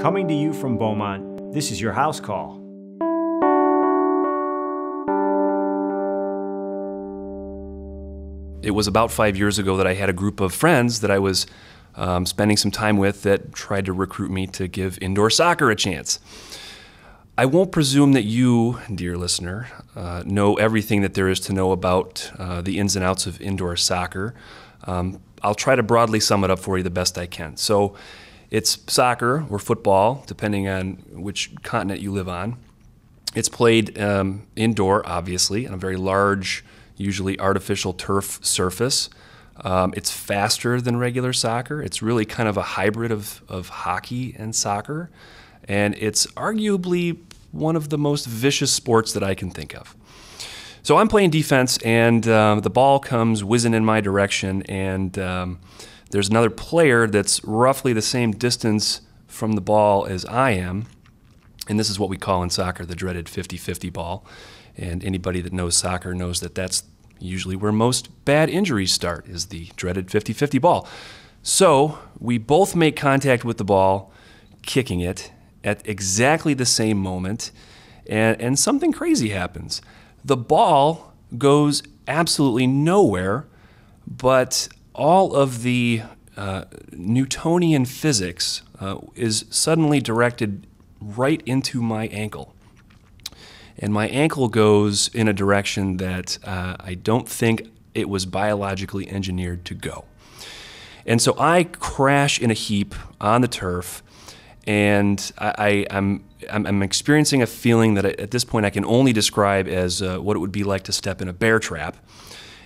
Coming to you from Beaumont, this is your house call. It was about 5 years ago that I had a group of friends that I was spending some time with that tried to recruit me to give indoor soccer a chance. I won't presume that you, dear listener, know everything that there is to know about the ins and outs of indoor soccer. I'll try to broadly sum it up for you the best I can. So it's soccer or football, depending on which continent you live on. It's played indoor, obviously, on a very large, usually artificial turf surface. It's faster than regular soccer. It's really kind of a hybrid of hockey and soccer. And it's arguably one of the most vicious sports that I can think of. So I'm playing defense, and the ball comes whizzing in my direction, and there's another player that's roughly the same distance from the ball as I am. And this is what we call in soccer the dreaded 50-50 ball. And anybody that knows soccer knows that that's usually where most bad injuries start, is the dreaded 50-50 ball. So we both make contact with the ball, kicking it at exactly the same moment, and something crazy happens. The ball goes absolutely nowhere, but all of the Newtonian physics is suddenly directed right into my ankle. And my ankle goes in a direction that I don't think it was biologically engineered to go. And so I crash in a heap on the turf, and I'm experiencing a feeling that at this point I can only describe as what it would be like to step in a bear trap.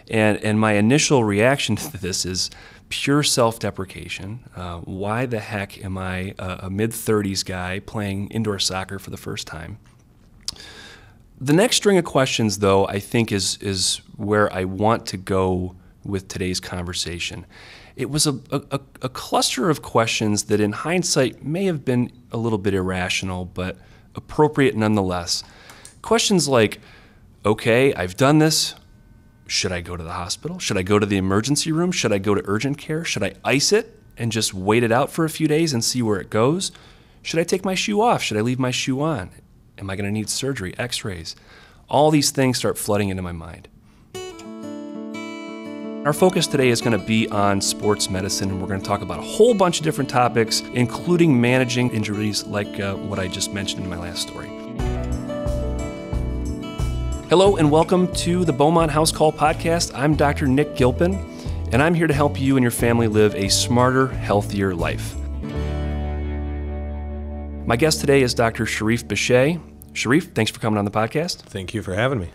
And my initial reaction to this is pure self-deprecation. Why the heck am I a mid-30s guy playing indoor soccer for the first time? The next string of questions, though, I think is where I want to go with today's conversation. It was a cluster of questions that in hindsight may have been a little bit irrational, but appropriate nonetheless. Questions like, okay, I've done this. Should I go to the hospital? Should I go to the emergency room? Should I go to urgent care? Should I ice it and just wait it out for a few days and see where it goes? Should I take my shoe off? Should I leave my shoe on? Am I going to need surgery, x-rays? All these things start flooding into my mind. Our focus today is going to be on sports medicine, and we're going to talk about a whole bunch of different topics, including managing injuries like what I just mentioned in my last story. Hello and welcome to the Beaumont House Call podcast. I'm Dr. Nick Gilpin, and I'm here to help you and your family live a smarter, healthier life. My guest today is Dr. Sharif Bichet. Sharif, thanks for coming on the podcast. Thank you for having me.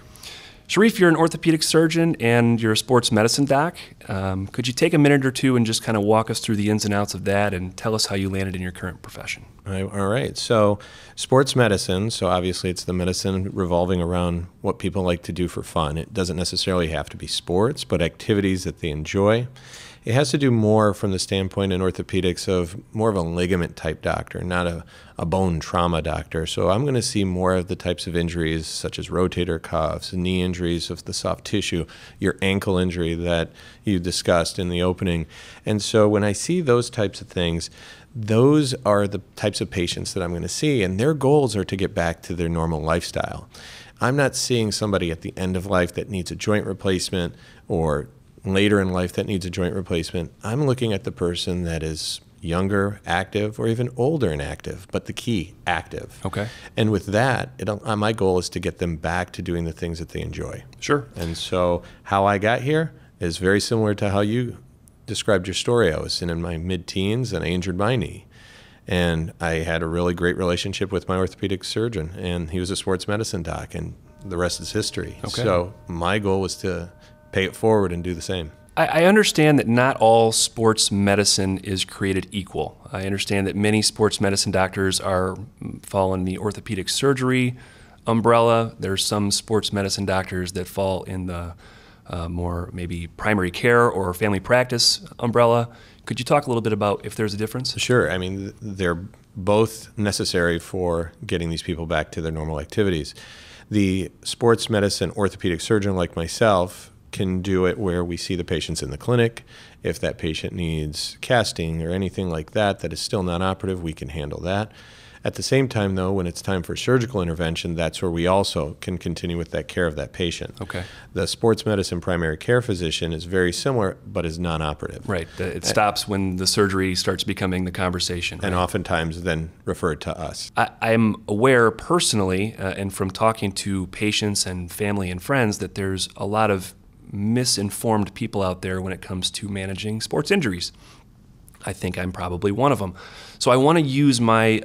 Sharif, you're an orthopedic surgeon and you're a sports medicine doc. Could you take a minute or two and just kind of walk us through the ins and outs of that and tell us how you landed in your current profession? All right. So sports medicine, so obviously it's the medicine revolving around what people like to do for fun. It doesn't necessarily have to be sports, but activities that they enjoy. It has to do more from the standpoint in orthopedics of more of a ligament type doctor, not a bone trauma doctor. So I'm going to see more of the types of injuries such as rotator cuffs, knee injuries of the soft tissue, your ankle injury that you discussed in the opening. And so when I see those types of things, those are the types of patients that I'm going to see, and their goals are to get back to their normal lifestyle. I'm not seeing somebody at the end of life that needs a joint replacement or later in life that needs a joint replacement. I'm looking at the person that is younger, active, or even older and active, but the key, active. Okay. And with that, my goal is to get them back to doing the things that they enjoy. Sure. And so how I got here is very similar to how you described your story. I was in my mid-teens and I injured my knee. And I had a really great relationship with my orthopedic surgeon, and he was a sports medicine doc, and the rest is history. Okay. So my goal was to pay it forward and do the same. I understand that not all sports medicine is created equal. I understand that many sports medicine doctors fall in the orthopedic surgery umbrella. There's some sports medicine doctors that fall in the more maybe primary care or family practice umbrella. Could you talk a little bit about if there's a difference? Sure. I mean, they're both necessary for getting these people back to their normal activities. The sports medicine orthopedic surgeon like myself can do it where we see the patients in the clinic If that patient needs casting or anything like that that is still non-operative, we can handle that. At the same time, though, when it's time for surgical intervention, that's where we also can continue with that care of that patient. Okay. The sports medicine primary care physician is very similar, but is non-operative. Right. It stops when the surgery starts becoming the conversation. And right? Oftentimes then referred to us. I'm aware personally, and from talking to patients and family and friends, that there's a lot of misinformed people out there when it comes to managing sports injuries. I think I'm probably one of them. So I want to use my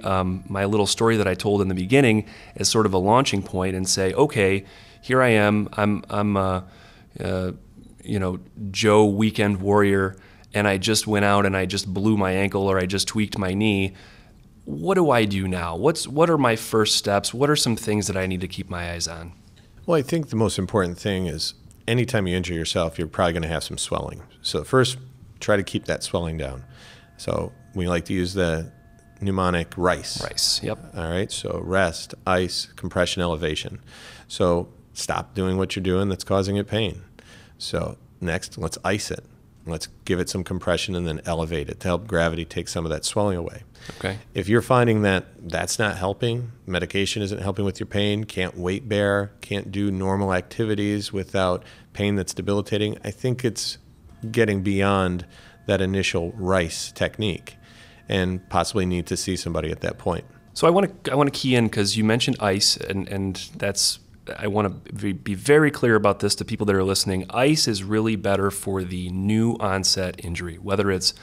my little story that I told in the beginning as sort of a launching point and say, okay, here I am. I'm Joe Weekend Warrior, and I just went out and I just blew my ankle or I just tweaked my knee. What do I do now? What are my first steps? What are some things that I need to keep my eyes on? Well, I think the most important thing is anytime you injure yourself, you're probably going to have some swelling. So first, try to keep that swelling down. So we like to use the mnemonic RICE. RICE, yep. All right, so rest, ice, compression, elevation. So stop doing what you're doing that's causing it pain. So next, let's ice it. Let's give it some compression and then elevate it to help gravity take some of that swelling away. Okay. If you're finding that that's not helping, medication isn't helping with your pain, can't weight bear, can't do normal activities without pain that's debilitating, I think it's getting beyond that initial RICE technique and possibly need to see somebody at that point. So I want to key in because you mentioned ice, and that's, I want to be very clear about this to people that are listening. Ice is really better for the new onset injury, whether it's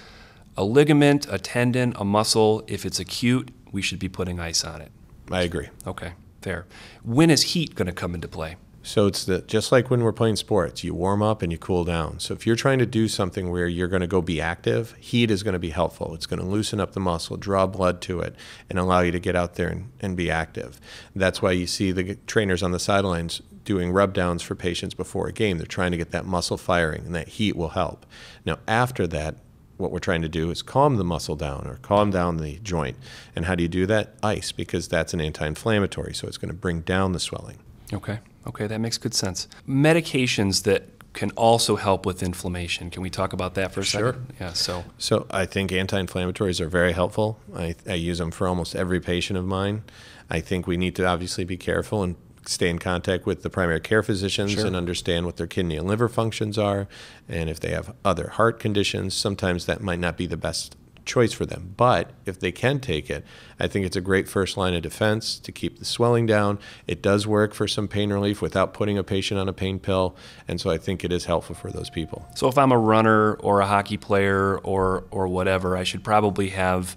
a ligament, a tendon, a muscle. If it's acute, we should be putting ice on it. I agree. Okay, fair. When is heat going to come into play? So it's just like when we're playing sports, you warm up and you cool down. So if you're trying to do something where you're going to go be active, heat is going to be helpful. It's going to loosen up the muscle, draw blood to it, and allow you to get out there and be active. That's why you see the trainers on the sidelines doing rub downs for patients before a game. They're trying to get that muscle firing, and that heat will help. Now after that, what we're trying to do is calm the muscle down or calm down the joint. And how do you do that? Ice, because that's an anti-inflammatory, so it's going to bring down the swelling. Okay, that makes good sense. Medications that can also help with inflammation. Can we talk about that for a Sure. second? Yeah, So I think anti-inflammatories are very helpful. I use them for almost every patient of mine. I think we need to obviously be careful and stay in contact with the primary care physicians Sure. and understand what their kidney and liver functions are. And if they have other heart conditions, sometimes that might not be the best choice for them. But if they can take it, I think it's a great first line of defense to keep the swelling down. It does work for some pain relief without putting a patient on a pain pill. And so I think it is helpful for those people. So if I'm a runner or a hockey player or whatever, I should probably have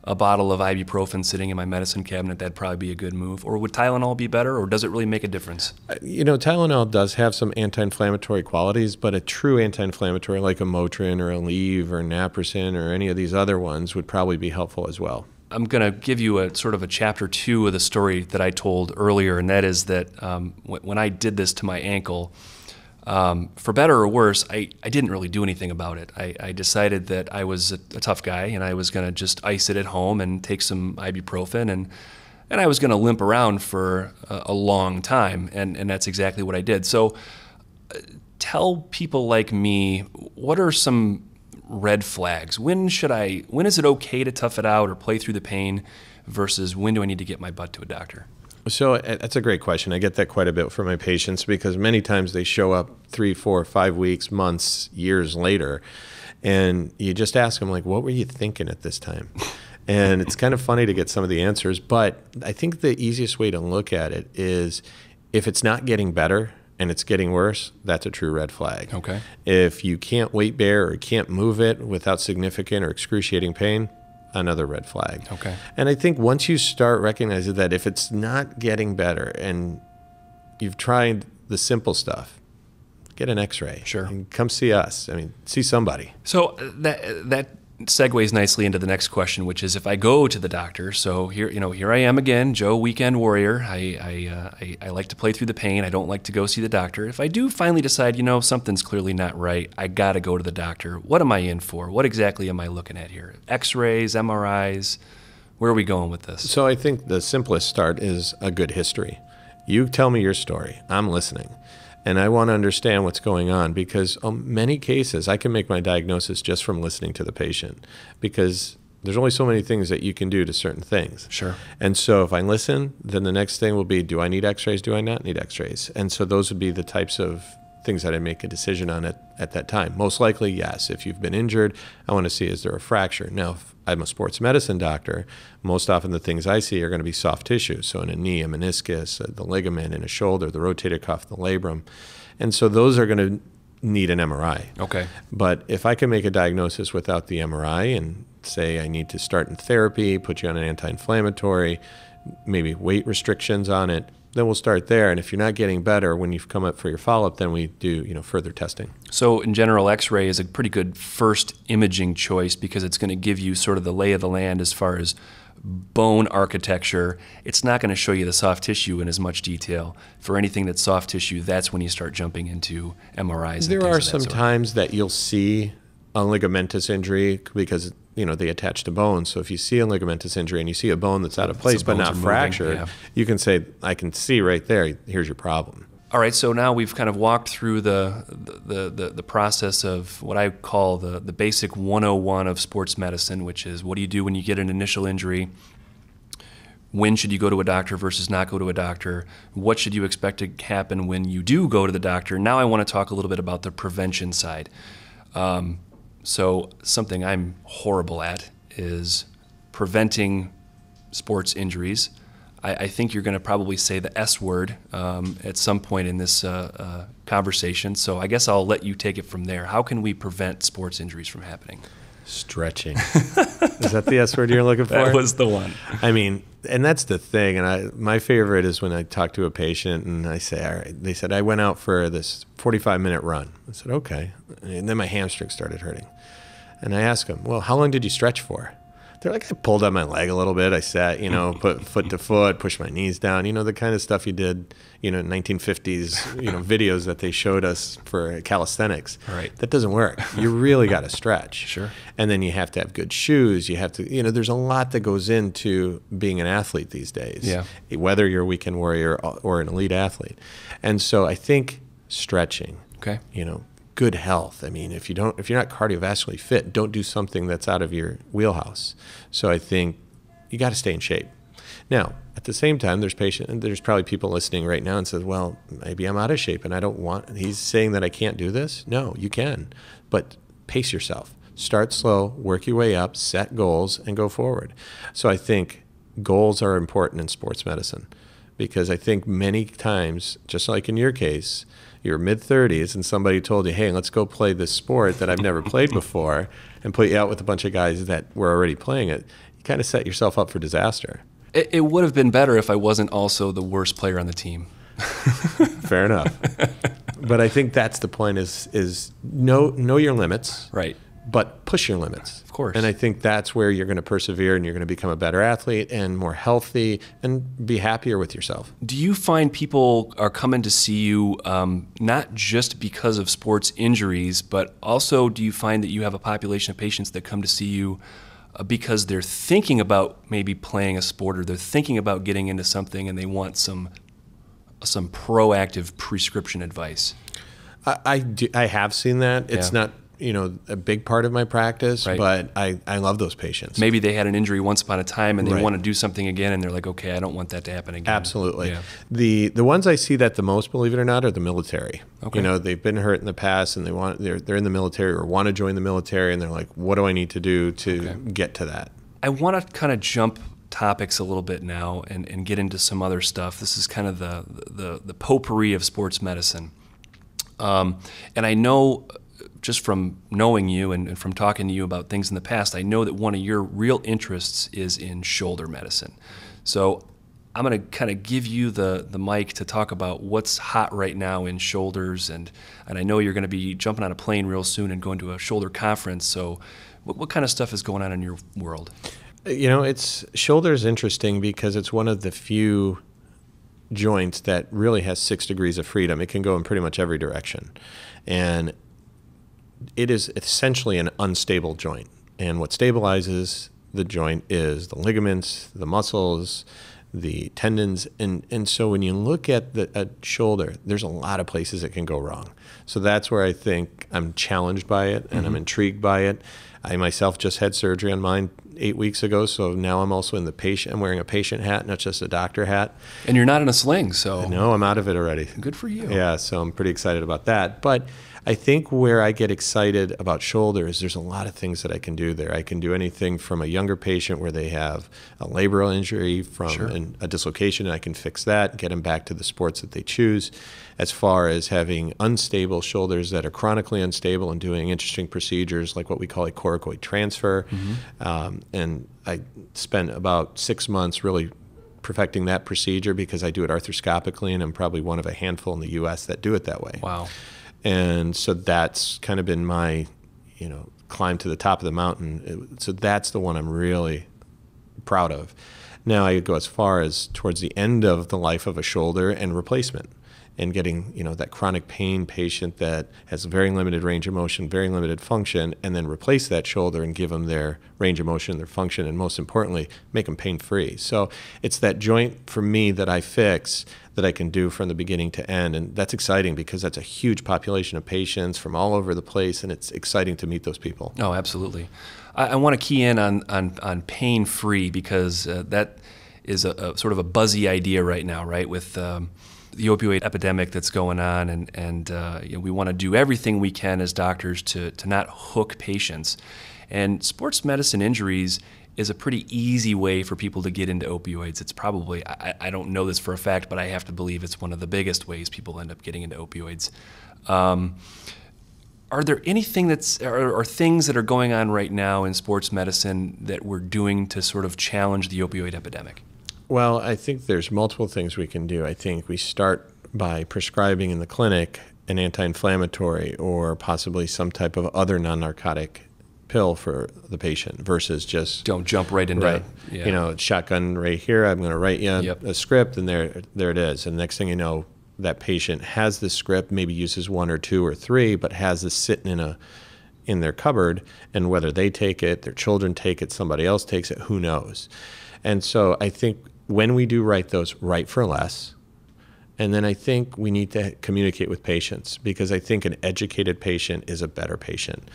a bottle of ibuprofen sitting in my medicine cabinet. That'd probably be a good move. Or would Tylenol be better, or does it really make a difference? Tylenol does have some anti-inflammatory qualities, but a true anti-inflammatory like a Motrin or a Aleve or Naprosyn or any of these other ones would probably be helpful as well. I'm going to give you a sort of a chapter 2 of the story that I told earlier, and that is that when I did this to my ankle, for better or worse, I didn't really do anything about it. I decided that I was a tough guy and I was going to just ice it at home and take some ibuprofen and I was going to limp around for a long time, and that's exactly what I did. So tell people like me, what are some red flags? When is it okay to tough it out or play through the pain versus when do I need to get my butt to a doctor? So that's a great question. I get that quite a bit from my patients because many times they show up 3, 4, 5 weeks, months, years later, and you just ask them, like, what were you thinking at this time? And it's kind of funny to get some of the answers, but I think the easiest way to look at it is if it's not getting better and it's getting worse, that's a true red flag. Okay. If you can't weight bear or can't move it without significant or excruciating pain, another red flag. Okay. And I think once you start recognizing that if it's not getting better and you've tried the simple stuff, get an x-ray. Sure. And come see us. I mean, see somebody. So that segues nicely into the next question, which is if I go to the doctor, so here I am again, Joe Weekend Warrior. I like to play through the pain. I don't like to go see the doctor. If I do finally decide, something's clearly not right, I got to go to the doctor. What am I in for? What exactly am I looking at here? X-rays, MRIs? Where are we going with this? So I think the simplest start is a good history. You tell me your story. I'm listening. And I want to understand what's going on, because many cases I can make my diagnosis just from listening to the patient, because there's only so many things that you can do to certain things. Sure. And so if I listen, then the next thing will be, do I need x-rays? Do I not need x-rays? And so those would be the types of things that I make a decision on at that time. Most likely, yes. If you've been injured, I want to see, is there a fracture? Now, if I'm a sports medicine doctor, most often the things I see are going to be soft tissue. So in a knee, a meniscus, the ligament in a shoulder, the rotator cuff, the labrum. And so those are going to need an MRI. Okay. But if I can make a diagnosis without the MRI and say I need to start in therapy, put you on an anti-inflammatory, maybe weight restrictions on it, then we'll start there. And if you're not getting better when you've come up for your follow-up, then we do, further testing. So in general, X-ray is a pretty good first imaging choice because it's going to give you sort of the lay of the land as far as bone architecture. It's not going to show you the soft tissue in as much detail. For anything that's soft tissue, that's when you start jumping into MRIs. There are some times that you'll see a ligamentous injury because they attach to bones. So if you see a ligamentous injury and you see a bone that's out of place but not fractured, you can say, I can see right there, here's your problem. All right, so now we've kind of walked through the process of what I call the basic 101 of sports medicine, which is what do you do when you get an initial injury? When should you go to a doctor versus not go to a doctor? What should you expect to happen when you do go to the doctor? Now I want to talk a little bit about the prevention side. So something I'm horrible at is preventing sports injuries. I think you're going to probably say the S word at some point in this conversation, so I guess I'll let you take it from there. How can we prevent sports injuries from happening? Stretching. Is that the S word you're looking for? That was the one. I mean, and that's the thing. And my favorite is when I talk to a patient and I say, all right, they said, I went out for this 45-minute run. I said, okay. And then my hamstring started hurting. And I asked them, well, how long did you stretch for? They're like, I pulled up my leg a little bit. I sat, put foot to foot, pushed my knees down, the kind of stuff you did, 1950s, videos that they showed us for calisthenics. Right. That doesn't work. You really got to stretch. Sure. And then you have to have good shoes. You have to, there's a lot that goes into being an athlete these days. Yeah. Whether you're a weekend warrior or an elite athlete. And so I think stretching, okay, good health. I mean, if you're not cardiovascularly fit, don't do something that's out of your wheelhouse. So I think you got to stay in shape. Now, at the same time, there's probably people listening right now and says, well, maybe I'm out of shape and I don't want, he's saying that I can't do this. No, you can, but pace yourself. Start slow, work your way up, set goals, and go forward. So I think goals are important in sports medicine because I think many times, just like in your case, you're mid-30s and somebody told you, hey, let's go play this sport that I've never played before and put you out with a bunch of guys that were already playing it, you kind of set yourself up for disaster. It would have been better if I wasn't also the worst player on the team. Fair enough. But I think that's the point is know your limits. Right. But push your limits. Of course. And I think that's where you're going to persevere and you're going to become a better athlete and more healthy and be happier with yourself. Do you find people are coming to see you not just because of sports injuries, but also do you find that you have a population of patients that come to see you because they're thinking about maybe playing a sport or they're thinking about getting into something and they want some proactive prescription advice? I have seen that. It's not a big part of my practice, right, but I love those patients. Maybe they had an injury once upon a time and they right, want to do something again and they're like, okay, I don't want that to happen again. Absolutely. Yeah. The ones I see that the most, believe it or not, are the military. Okay. They've been hurt in the past and they're in the military or want to join the military and they're like, what do I need to do to get to that? I want to kind of jump topics a little bit now and get into some other stuff. This is kind of the potpourri of sports medicine. And I know just from knowing you and from talking to you about things in the past, I know that one of your real interests is in shoulder medicine. So I'm going to kind of give you the mic to talk about what's hot right now in shoulders. And I know you're going to be jumping on a plane real soon and going to a shoulder conference. So what kind of stuff is going on in your world? Shoulder is interesting because it's one of the few joints that really has 6 degrees of freedom. It can go in pretty much every direction. And it is essentially an unstable joint. And what stabilizes the joint is the ligaments, the muscles, the tendons. And so when you look at a shoulder, there's a lot of places it can go wrong. So that's where I think I'm challenged by it and I'm intrigued by it. I myself just had surgery on mine 8 weeks ago, so now I'm also in the patient. I'm wearing a patient hat, not just a doctor hat. And you're not in a sling, so. No, I'm out of it already. Good for you. Yeah, so I'm pretty excited about that. But I think where I get excited about shoulders, there's a lot of things that I can do there. I can do anything from a younger patient where they have a labral injury from a dislocation, and I can fix that, get them back to the sports that they choose, as far as having unstable shoulders that are chronically unstable and doing interesting procedures like what we call a coracoid transfer. And I spent about 6 months really perfecting that procedure because I do it arthroscopically, and I'm probably one of a handful in the U.S. that do it that way. Wow. And so that's kind of been my, climb to the top of the mountain. So that's the one I'm really proud of. Now I go as far as towards the end of the life of a shoulder and replacement, and getting, that chronic pain patient that has very limited range of motion, very limited function, and then replace that shoulder and give them their range of motion, their function, and most importantly, make them pain-free. So it's that joint for me that I fix that I can do from the beginning to end. And that's exciting because that's a huge population of patients from all over the place, and it's exciting to meet those people. Oh, absolutely. I want to key in on pain-free because that is a sort of a buzzy idea right now, right? With the opioid epidemic that's going on, and we want to do everything we can as doctors to not hook patients. And sports medicine injuries is a pretty easy way for people to get into opioids. It's probably, I don't know this for a fact, but I have to believe it's one of the biggest ways people end up getting into opioids. Are there anything or things that are going on right now in sports medicine that we're doing to sort of challenge the opioid epidemic? Well, I think there's multiple things we can do. I think we start by prescribing in the clinic an anti-inflammatory or possibly some type of other non-narcotic pill for the patient versus just don't jump right into shotgun right here. I'm going to write you a script, and there it is. And next thing you know, that patient has the script, maybe uses 1 or 2 or 3, but has this sitting in their cupboard, and whether they take it, their children take it, somebody else takes it, who knows? And so I think when we do write those, write for less. And then I think we need to communicate with patients, because I think an educated patient is a better patient.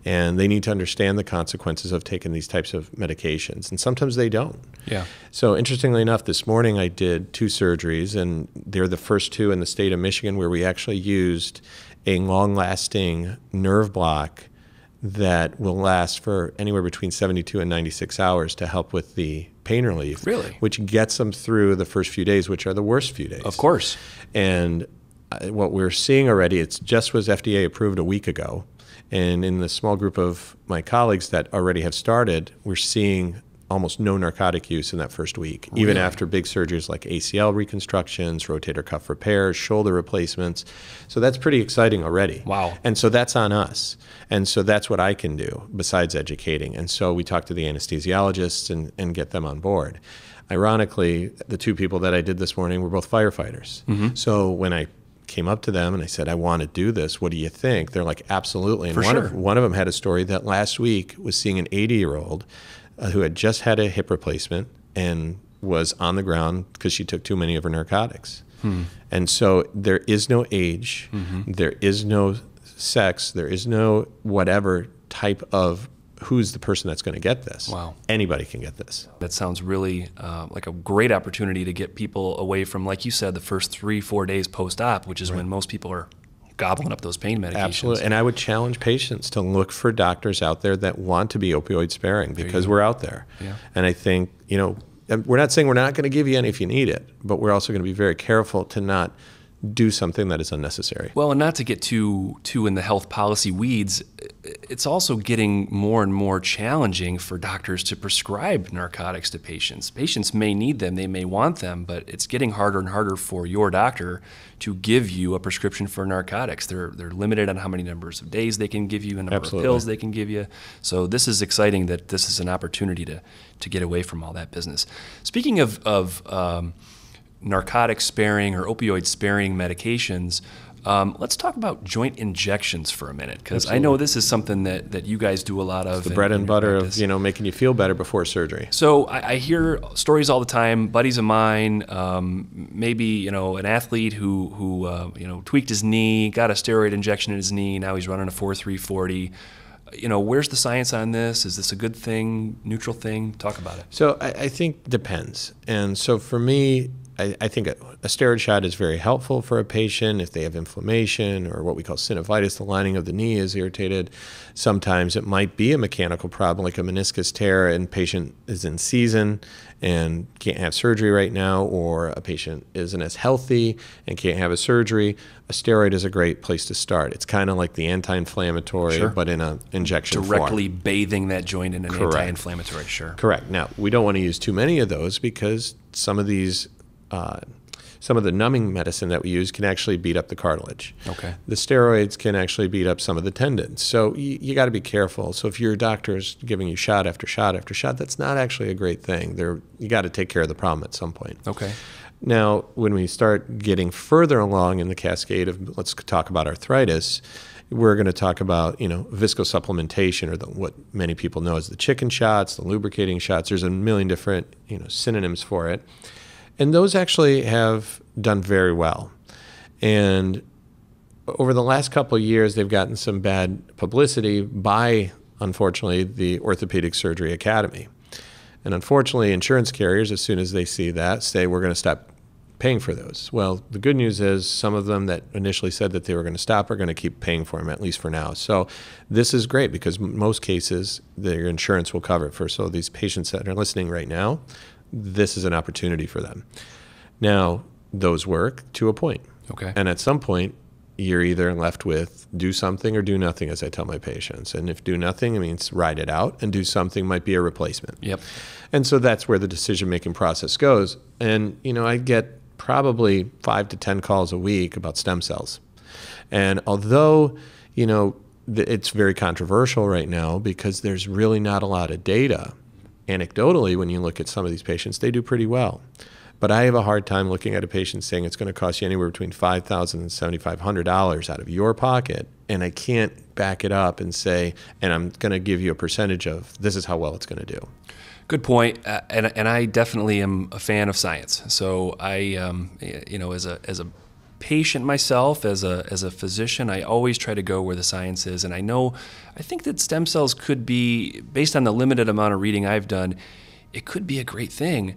And they need to understand the consequences of taking these types of medications. And sometimes they don't. Yeah. So interestingly enough, this morning I did 2 surgeries, and they're the first 2 in the state of Michigan where we actually used a long-lasting nerve block that will last for anywhere between 72 and 96 hours to help with the pain relief. Really? Which gets them through the first few days, which are the worst few days. Of course. And what we're seeing already, it just was FDA approved a week ago. And in the small group of my colleagues that already have started, we're seeing almost no narcotic use in that first week, even after big surgeries like ACL reconstructions, rotator cuff repairs, shoulder replacements. So that's pretty exciting already. Wow. And so that's on us. And so that's what I can do besides educating. And so we talk to the anesthesiologists and get them on board. Ironically, the 2 people that I did this morning were both firefighters. So when I came up to them and I said, I want to do this, what do you think? They're like, absolutely. And one of them had a story that last week was seeing an 80-year-old who had just had a hip replacement and was on the ground because she took too many of her narcotics. And so there is no age, there is no sex, there is no whatever type of who's the person that's going to get this. Wow. Anybody can get this. That sounds really like a great opportunity to get people away from, like you said, the first 3-4 days post-op, which is when most people are gobbling up those pain medications. Absolutely. And I would challenge patients to look for doctors out there that want to be opioid sparing, because we're out there. Yeah. And I think, we're not saying we're not going to give you any if you need it, but we're also going to be very careful to not do something that is unnecessary. Well, and not to get too in the health policy weeds, it's also getting more and more challenging for doctors to prescribe narcotics to patients. Patients may need them, they may want them, but it's getting harder and harder for your doctor to give you a prescription for narcotics. They're limited on how many numbers of days they can give you, a number of pills they can give you. So this is exciting that this is an opportunity to get away from all that business. Speaking of narcotic sparing or opioid sparing medications, Let's talk about joint injections for a minute, because I know this is something that you guys do a lot of. It's the bread and butter of making you feel better before surgery. So I hear stories all the time. Buddies of mine, maybe an athlete who tweaked his knee, got a steroid injection in his knee. Now he's running a 4.340. Where's the science on this? Is this a good thing, neutral thing? Talk about it. So I think depends. And so for me, I think a steroid shot is very helpful for a patient if they have inflammation or what we call synovitis, the lining of the knee is irritated. Sometimes it might be a mechanical problem like a meniscus tear and patient is in season and can't have surgery right now, or a patient isn't as healthy and can't have a surgery. A steroid is a great place to start. It's kind of like the anti-inflammatory, but in an injection form. Directly bathing that joint in an anti-inflammatory, sure. Correct. Now, we don't want to use too many of those because some of these some of the numbing medicine that we use can actually beat up the cartilage. Okay. The steroids can actually beat up some of the tendons. So you got to be careful. So if your doctor's giving you shot after shot after shot, that's not actually a great thing. You got to take care of the problem at some point. Okay. Now, when we start getting further along in the cascade of, let's talk about arthritis, we're going to talk about, viscosupplementation, or what many people know as the chicken shots, the lubricating shots. There's a million different, synonyms for it. And those actually have done very well. And over the last couple of years, they've gotten some bad publicity by, unfortunately, the Orthopedic Surgery Academy. And unfortunately, insurance carriers, as soon as they see that, say we're going to stop paying for those. Well, the good news is some of them that initially said that they were going to stop are going to keep paying for them, at least for now. So this is great because in most cases, their insurance will cover it for. So these patients that are listening right now, this is an opportunity for them. Now, those work to a point. Okay. And at some point, you're either left with do something or do nothing, as I tell my patients. And if do nothing, it means ride it out, and do something might be a replacement. Yep. And so that's where the decision-making process goes. And, I get probably 5 to 10 calls a week about stem cells. And although, it's very controversial right now because there's really not a lot of data, anecdotally, when you look at some of these patients, they do pretty well. But I have a hard time looking at a patient saying it's going to cost you anywhere between $5,000 and $7,500 out of your pocket, and I can't back it up and say, and I'm going to give you a percentage of this is how well it's going to do. Good point, and I definitely am a fan of science. So I, as a patient myself, as a physician, I always try to go where the science is. And I think that stem cells could be, based on the limited amount of reading I've done, it could be a great thing.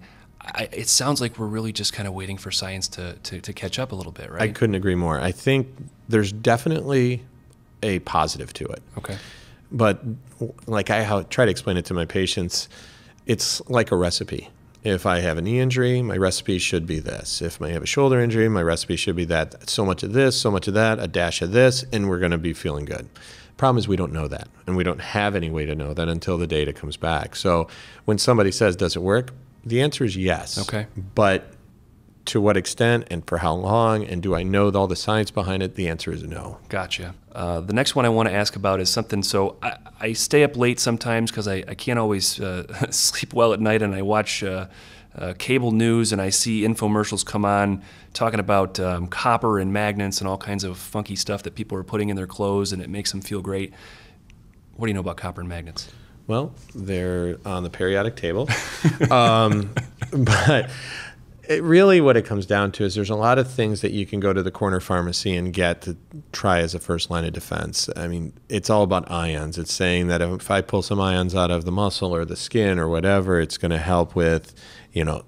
It sounds like we're really just kind of waiting for science to catch up a little bit, right? I couldn't agree more. I think there's definitely a positive to it. Okay. But like I try to explain it to my patients, it's like a recipe. If I have a knee injury, my recipe should be this. If I have a shoulder injury, my recipe should be that. So much of this, so much of that, a dash of this, and we're going to be feeling good. Problem is we don't know that, and we don't have any way to know that until the data comes back. So when somebody says, does it work? The answer is yes. Okay. But to what extent and for how long, and do I know all the science behind it? The answer is no. Gotcha. The next one I want to ask about is something, so I stay up late sometimes because I can't always sleep well at night, and I watch cable news and I see infomercials come on talking about copper and magnets and all kinds of funky stuff that people are putting in their clothes, and it makes them feel great. What do you know about copper and magnets? Well, they're on the periodic table. But really what it comes down to is there's a lot of things that you can go to the corner pharmacy and get to try as a first line of defense. I mean, it's all about ions. It's saying that if I pull some ions out of the muscle or the skin or whatever, it's going to help with,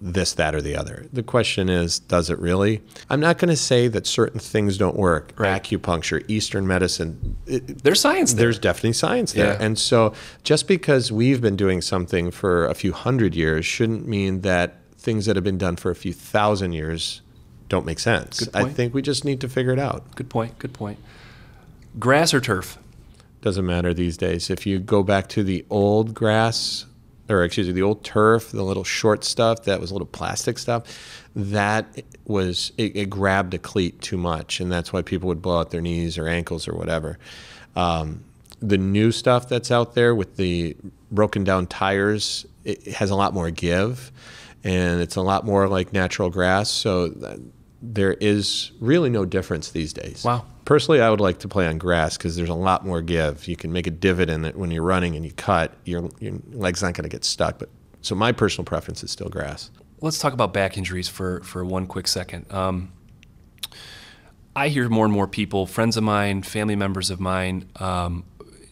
this, that, or the other. The question is, does it really? I'm not going to say that certain things don't work. Right. Acupuncture, Eastern medicine. There's science there. There's definitely science there. Yeah. And so just because we've been doing something for a few hundred years shouldn't mean that things that have been done for a few thousand years don't make sense. Good point. I think we just need to figure it out. Good point. Good point. Grass or turf? Doesn't matter these days. If you go back to the old grass, the old turf, the little short stuff, that was little plastic stuff, it grabbed a cleat too much, and that's why people would blow out their knees or ankles or whatever. The new stuff that's out there with the broken down tires, it has a lot more give, and it's a lot more like natural grass. So there is really no difference these days. Wow. Personally, I would like to play on grass because there's a lot more give. You can make a divot in it when you're running and you cut, your leg's not going to get stuck. So my personal preference is still grass. Let's talk about back injuries for one quick second. I hear more and more people, friends of mine, family members of mine,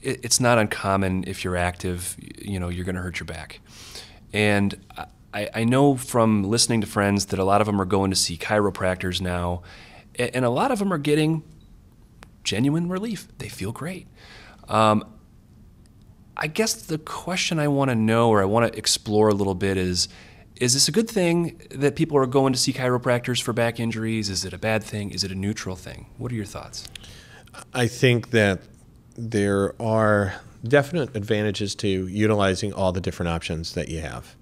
it's not uncommon if you're active, you're going to hurt your back. And I know from listening to friends that a lot of them are going to see chiropractors now, and a lot of them are getting genuine relief. They feel great. I guess the question I want to know, or I want to explore a little bit, is this a good thing that people are going to see chiropractors for back injuries? Is it a bad thing? Is it a neutral thing? What are your thoughts? I think that there are definite advantages to utilizing all the different options that you have.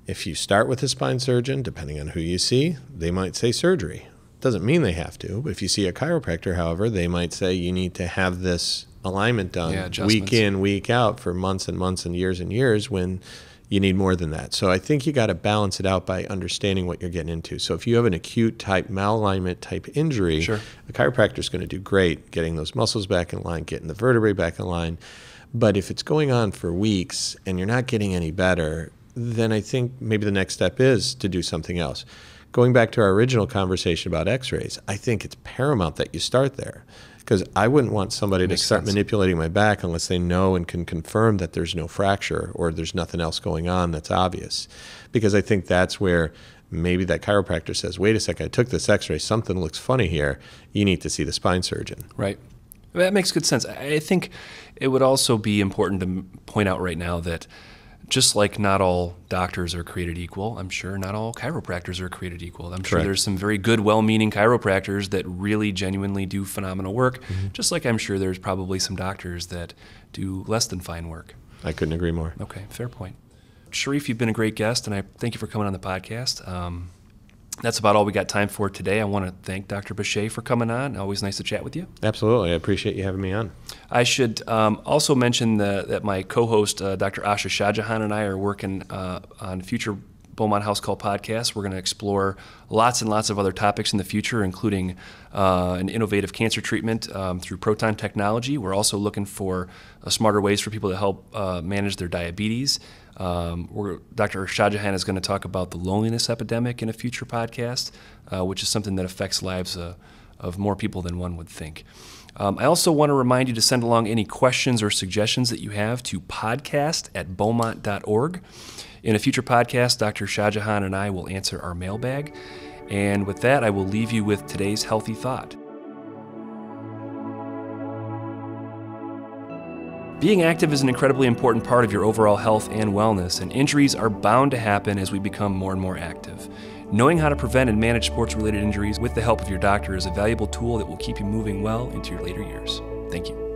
If you start with a spine surgeon, depending on who you see, they might say surgery. Doesn't mean they have to. If you see a chiropractor, however, they might say you need to have this alignment done week in, week out for months and months and years when you need more than that. So I think you got to balance it out by understanding what you're getting into. So if you have an acute type malalignment type injury, sure, a chiropractor is going to do great getting those muscles back in line, getting the vertebrae back in line. But if it's going on for weeks and you're not getting any better, then I think maybe the next step is to do something else. Going back to our original conversation about x-rays, I think it's paramount that you start there, because I wouldn't want somebody to start manipulating my back unless they know and can confirm that there's no fracture or there's nothing else going on that's obvious. Because I think that's where maybe that chiropractor says, wait a second, I took this x-ray, something looks funny here, you need to see the spine surgeon. Right. That makes good sense. I think it would also be important to point out right now that just like not all doctors are created equal, I'm sure not all chiropractors are created equal. I'm sure there's some very good, well-meaning chiropractors that really genuinely do phenomenal work, just like I'm sure there's probably some doctors that do less than fine work. I couldn't agree more. Okay, fair point. Sharif, you've been a great guest, and I thank you for coming on the podcast. That's about all we got time for today. I want to thank Dr. Bechet for coming on. Always nice to chat with you. Absolutely. I appreciate you having me on. I should also mention that my co-host, Dr. Asha Shahjahan, and I are working on future Beaumont HouseCall podcasts. We're going to explore lots and lots of other topics in the future, including an innovative cancer treatment through proton technology. We're also looking for smarter ways for people to help manage their diabetes. Dr. Shahjahan is going to talk about the loneliness epidemic in a future podcast, which is something that affects lives of more people than one would think. I also want to remind you to send along any questions or suggestions that you have to podcast@beaumont.org. In a future podcast, Dr. Shahjahan and I will answer our mailbag. And with that, I will leave you with today's healthy thought. Being active is an incredibly important part of your overall health and wellness, and injuries are bound to happen as we become more and more active. Knowing how to prevent and manage sports-related injuries with the help of your doctor is a valuable tool that will keep you moving well into your later years. Thank you.